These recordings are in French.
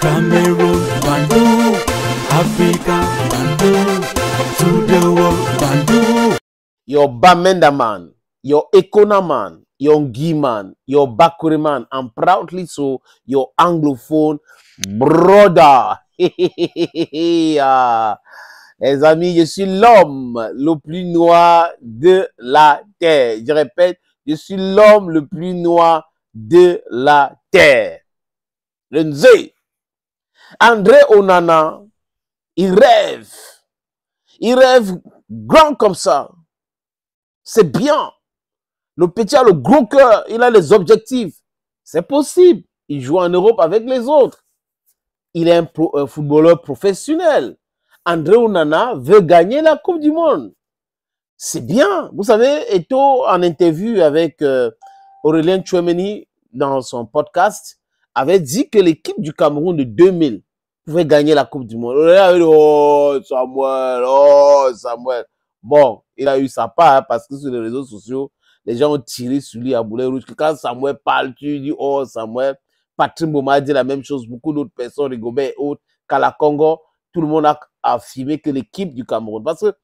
Cameroon, Bandung, Africa, Bandung, to the world, Bandung. Your Bamenda man, your Ekona man, your Ngi man, your Bakuri man, and proudly so, your Anglophone brother. Les amis, je suis l'homme le plus noir de la terre. Je répète, je suis l'homme le plus noir de la terre. Le Nzé. André Onana, il rêve. Il rêve grand comme ça. C'est bien. Le petit a le gros cœur, il a les objectifs. C'est possible. Il joue en Europe avec les autres. Il est un footballeur professionnel. André Onana veut gagner la Coupe du Monde. C'est bien. Vous savez, Eto'o, en interview avec Aurélien Tchouameni dans son podcast, avait dit que l'équipe du Cameroun de 2000 pouvait gagner la Coupe du Monde. Aurélien a dit, oh Samuel. Bon, il a eu sa part, hein, parce que sur les réseaux sociaux, les gens ont tiré sur lui à boulet rouge. Quand Samuel parle, tu dis, oh Samuel. Patrick Mboma a dit la même chose. Beaucoup d'autres personnes, Rigobert et autres, qu'à la Congo, tout le monde a affirmé que l'équipe du Cameroun, parce que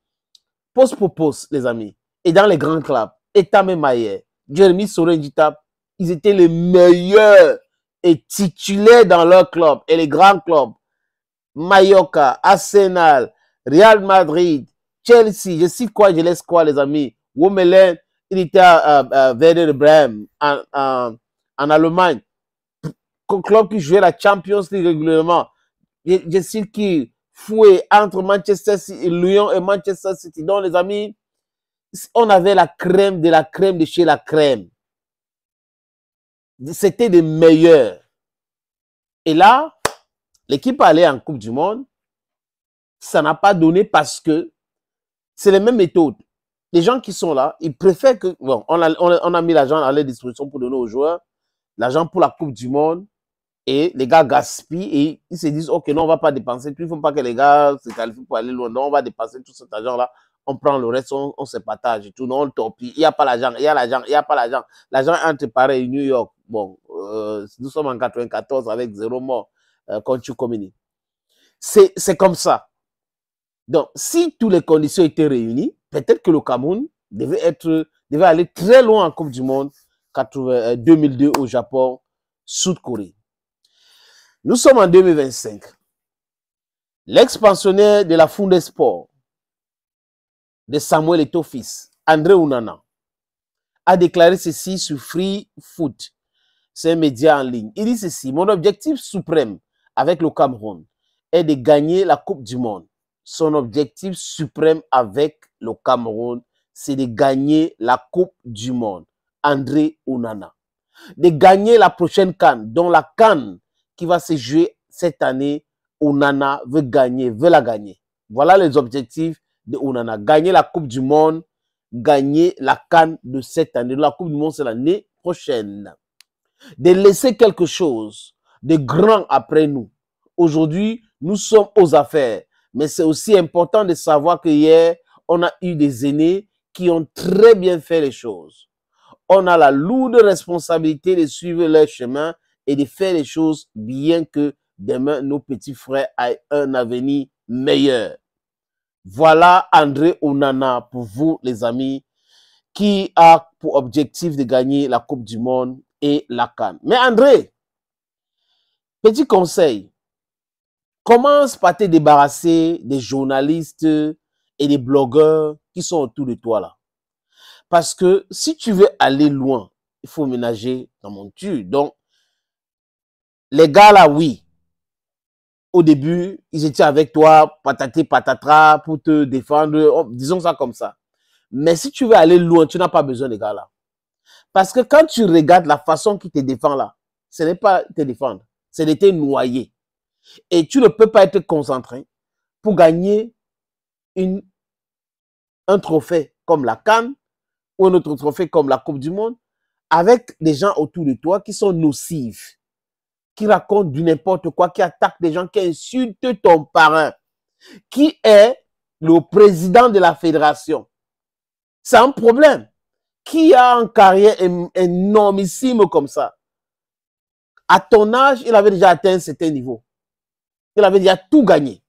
poste pour poste, les amis, et dans les grands clubs, Etame Maye, Jeremy Sorengita, ils étaient les meilleurs et titulaires dans leur club, et les grands clubs, Mallorca, Arsenal, Real Madrid, Chelsea, je cite quoi, je laisse quoi, les amis, Womelen, il était à Werder Bremen, en Allemagne, club qui jouait la Champions League régulièrement, je cite qui fouet entre Manchester City, Lyon et Manchester City. Donc, les amis, on avait la crème de chez la crème. C'était des meilleurs. Et là, l'équipe allait en Coupe du Monde. Ça n'a pas donné parce que c'est les mêmes méthodes. Les gens qui sont là, ils préfèrent que... Bon, on a mis l'argent à leur disposition pour donner aux joueurs. L'argent pour la Coupe du Monde. Et les gars gaspillent et ils se disent, ok, non, on ne va pas dépenser tout. Il ne faut pas que les gars se qualifient pour aller loin. Non, on va dépenser tout cet argent-là. On prend le reste, on se partage et tout. Non, on le torpille. Il n'y a pas l'argent, il y a l'argent, il n'y a pas l'argent. L'argent entre Paris et New York. Bon, nous sommes en 94 avec 0 mort quand tu communiques. C'est comme ça. Donc, si toutes les conditions étaient réunies, peut-être que le Cameroun devait aller très loin en Coupe du Monde 2002 au Japon, Sud-Corée. Nous sommes en 2025. L'expansionnaire de la Funde Sport, de Samuel Eto'o fils, André Onana, a déclaré ceci sur Free Foot. C'est un média en ligne. Il dit ceci: mon objectif suprême avec le Cameroun est de gagner la Coupe du Monde. Son objectif suprême avec le Cameroun, c'est de gagner la Coupe du Monde. André Onana. De gagner la prochaine CAN, dont la CAN qui va se jouer cette année, Onana veut la gagner. Voilà les objectifs de Onana. Gagner la Coupe du Monde, gagner la CAN de cette année. La Coupe du Monde, c'est l'année prochaine. De laisser quelque chose de grand après nous. Aujourd'hui, nous sommes aux affaires. Mais c'est aussi important de savoir que hier, on a eu des aînés qui ont très bien fait les choses. On a la lourde responsabilité de suivre leur chemin et de faire les choses bien que demain, nos petits frères aient un avenir meilleur. Voilà André Onana pour vous, les amis, qui a pour objectif de gagner la Coupe du Monde et la CAN. Mais André, petit conseil, commence par te débarrasser des journalistes et des blogueurs qui sont autour de toi là. Parce que si tu veux aller loin, il faut ménager ta monture. Donc, les gars là, oui. Au début, ils étaient avec toi, patati patatra, pour te défendre. Disons ça comme ça. Mais si tu veux aller loin, tu n'as pas besoin des gars là. Parce que quand tu regardes la façon qu'ils te défendent là, ce n'est pas te défendre, c'est de te noyer. Et tu ne peux pas être concentré pour gagner un trophée comme la CAN ou un autre trophée comme la Coupe du Monde avec des gens autour de toi qui sont nocifs, qui racontent du n'importe quoi, qui attaquent des gens, qui insultent ton parrain, qui est le président de la fédération. C'est un problème. Qui a une carrière énormissime comme ça? À ton âge, il avait déjà atteint un certain niveau. Il avait déjà tout gagné.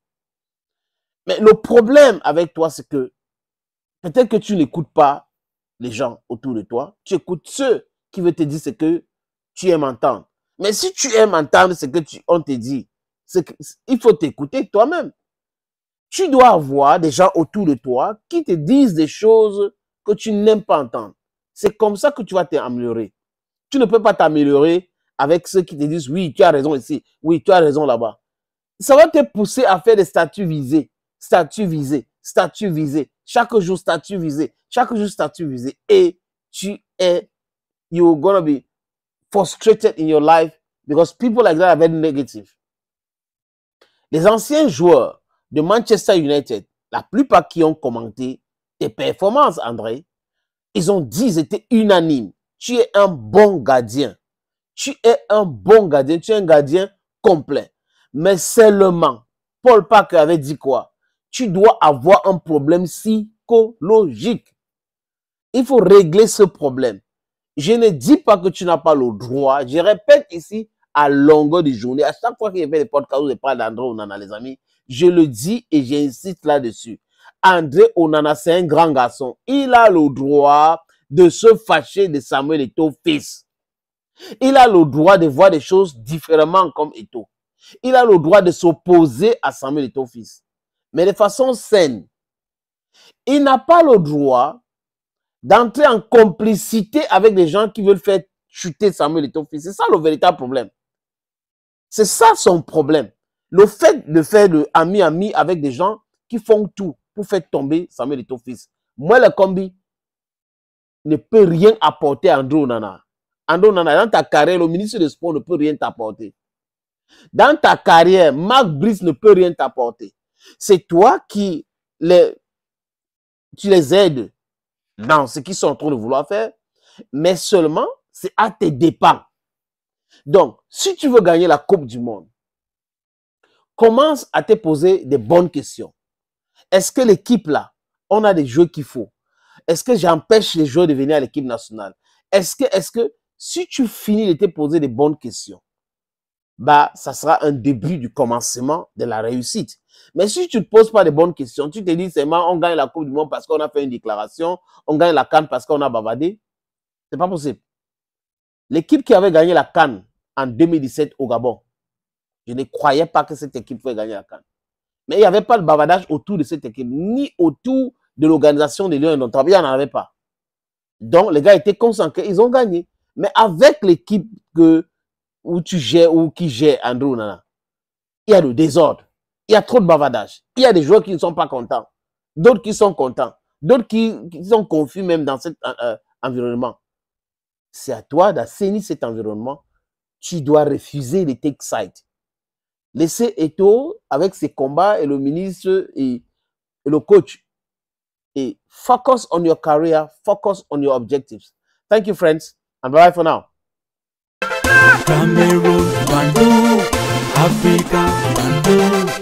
Mais le problème avec toi, c'est que peut-être que tu n'écoutes pas les gens autour de toi. Tu écoutes ceux qui veulent te dire ce que tu aimes entendre. Mais si tu aimes entendre ce que on te dit, il faut t'écouter toi-même. Tu dois avoir des gens autour de toi qui te disent des choses que tu n'aimes pas entendre. C'est comme ça que tu vas t'améliorer. Tu ne peux pas t'améliorer avec ceux qui te disent « Oui, tu as raison ici. Oui, tu as raison là-bas. » Ça va te pousser à faire des statuts visés. Statut visé, statut visé. Chaque jour, statut visé. Chaque jour, statut visé. Et you're gonna be frustrated in your life because people like that are very negative. Les anciens joueurs de Manchester United, la plupart qui ont commenté tes performances, André, ils ont dit, ils étaient unanimes. Tu es un bon gardien. Tu es un bon gardien. Tu es un gardien complet. Mais seulement, Paul Parker avait dit quoi? Tu dois avoir un problème psychologique. Il faut régler ce problème. Je ne dis pas que tu n'as pas le droit. Je répète ici à longueur de journée. À chaque fois qu'il y avait des podcasts où je parle d'André Onana, les amis, je le dis et j'insiste là-dessus. André Onana, c'est un grand garçon. Il a le droit de se fâcher de Samuel Eto'o fils. Il a le droit de voir des choses différemment comme Eto'o. Il a le droit de s'opposer à Samuel Eto'o fils. Mais de façon saine. Il n'a pas le droit d'entrer en complicité avec des gens qui veulent faire chuter Samuel Eto'o fils. C'est ça le véritable problème. C'est ça son problème. Le fait de faire le ami-ami avec des gens qui font tout pour faire tomber Samuel Eto'o fils. Moi, le combi ne peut rien apporter à André Onana. André Onana, dans ta carrière, le ministre des Sports ne peut rien t'apporter. Dans ta carrière, Marc Brice ne peut rien t'apporter. C'est toi qui tu les aides dans ce qu'ils sont en train de vouloir faire, mais seulement c'est à tes dépens. Donc, si tu veux gagner la Coupe du Monde, commence à te poser des bonnes questions. Est-ce que l'équipe là, on a des joueurs qu'il faut? Est-ce que j'empêche les joueurs de venir à l'équipe nationale? Est-ce que si tu finis de te poser des bonnes questions, bah, ça sera un début du commencement de la réussite. Mais si tu ne te poses pas de bonnes questions, tu te dis seulement on gagne la Coupe du Monde parce qu'on a fait une déclaration, on gagne la CAN parce qu'on a bavardé, c'est pas possible. L'équipe qui avait gagné la CAN en 2017 au Gabon, je ne croyais pas que cette équipe pouvait gagner la CAN. Mais il n'y avait pas de bavardage autour de cette équipe, ni autour de l'organisation des Lions d'Ontario, il n'y en avait pas. Donc, les gars étaient concentrés, ils ont gagné. Mais avec l'équipe où tu gères ou qui gère André Onana, il y a le désordre, il y a trop de bavardage, il y a des joueurs qui ne sont pas contents, d'autres qui sont contents, d'autres qui sont confus même dans cet environnement. C'est à toi d'assainir cet environnement. Tu dois refuser les take sides. Laissez Eto'o avec ses combats et le ministre et le coach. Et focus on your career, focus on your objectives. Thank you, friends, and bye for now. Cameroon, Bandung, Africa, Bandung.